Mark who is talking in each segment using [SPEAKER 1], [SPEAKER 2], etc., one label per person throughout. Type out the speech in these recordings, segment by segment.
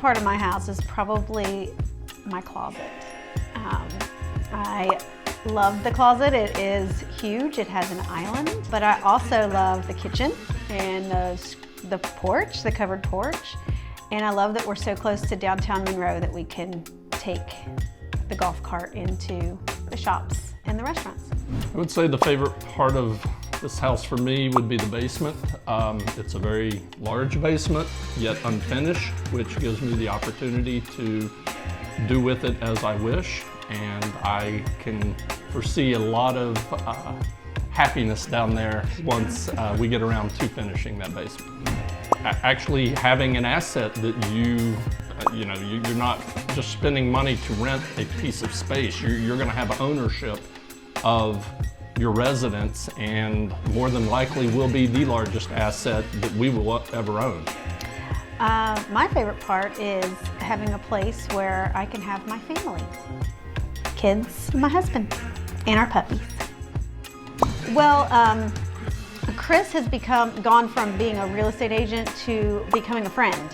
[SPEAKER 1] part of my house is probably my closet. I love the closet. It is huge. It has an island, but I also love the kitchen and the porch, the covered porch. And I love that we're so close to downtown Monroe that we can take the golf cart into the shops and the restaurants.
[SPEAKER 2] I would say the favorite part of this house for me would be the basement. It's a very large basement, yet unfinished, which gives me the opportunity to do with it as I wish. And I can foresee a lot of happiness down there once we get around to finishing that basement. Actually having an asset that you're not just spending money to rent a piece of space. You're going to have ownership of your residence, and more than likely will be the largest asset that we will ever own.
[SPEAKER 1] My favorite part is having a place where I can have my family. Kids, my husband, and our puppies. Well, Chris has gone from being a real estate agent to becoming a friend.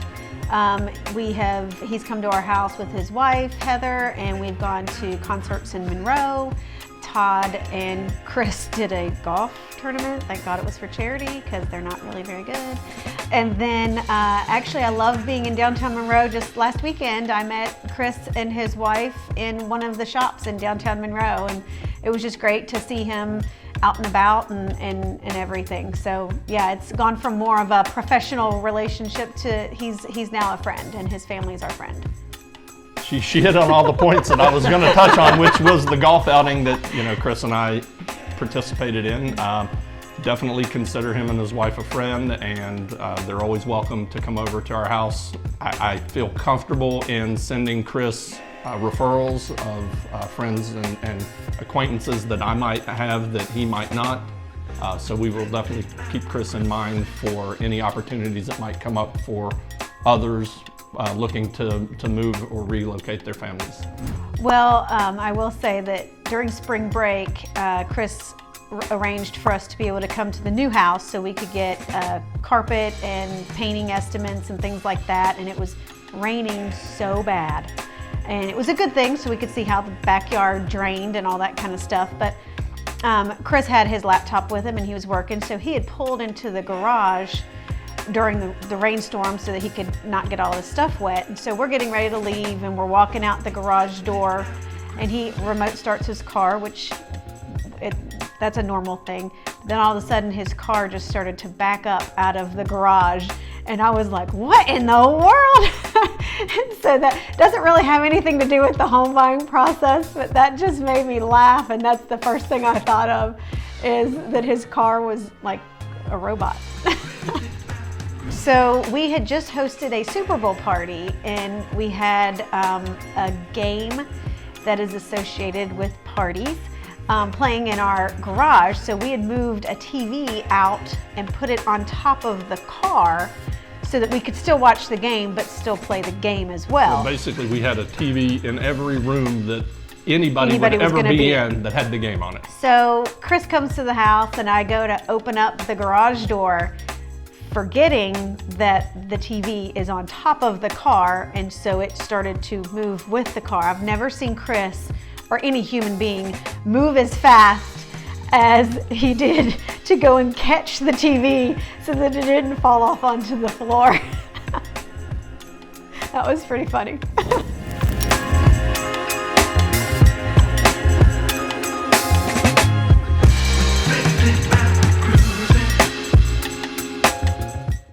[SPEAKER 1] He's come to our house with his wife, Heather, and we've gone to concerts in Monroe. Todd and Chris did a golf tournament. Thank God it was for charity because they're not really very good. And then actually I love being in downtown Monroe. Just last weekend I met Chris and his wife in one of the shops in downtown Monroe, and it was just great to see him out and about and everything. So yeah, it's gone from more of a professional relationship to he's now a friend, and his family's our friend.
[SPEAKER 2] She hit on all the points that I was going to touch on, which was the golf outing that Chris and I participated in. Definitely consider him and his wife a friend, and they're always welcome to come over to our house. I feel comfortable in sending Chris referrals of friends and acquaintances that I might have that he might not. So we will definitely keep Chris in mind for any opportunities that might come up for others looking to move or relocate their families.
[SPEAKER 1] Well, I will say that during spring break, Chris arranged for us to be able to come to the new house so we could get carpet and painting estimates and things like that, and it was raining so bad. And it was a good thing, so we could see how the backyard drained and all that kind of stuff. But Chris had his laptop with him and he was working, so he had pulled into the garage during the rainstorm so that he could not get all his stuff wet. And so we're getting ready to leave and we're walking out the garage door, and he remote starts his car, which that's a normal thing. Then all of a sudden his car just started to back up out of the garage, and I was like, what in the world? And so that doesn't really have anything to do with the home buying process, but that just made me laugh, and that's the first thing I thought of, is that his car was like a robot. So we had just hosted a Super Bowl party, and we had a game that is associated with parties playing in our garage. So we had moved a TV out and put it on top of the car so that we could still watch the game but still play the game as well.
[SPEAKER 2] Well, basically we had a TV in every room that anybody would ever be in that had the game on it.
[SPEAKER 1] So Chris comes to the house and I go to open up the garage door, forgetting that the TV is on top of the car, and so it started to move with the car. I've never seen Chris or any human being move as fast as he did to go and catch the TV so that it didn't fall off onto the floor. That was pretty funny.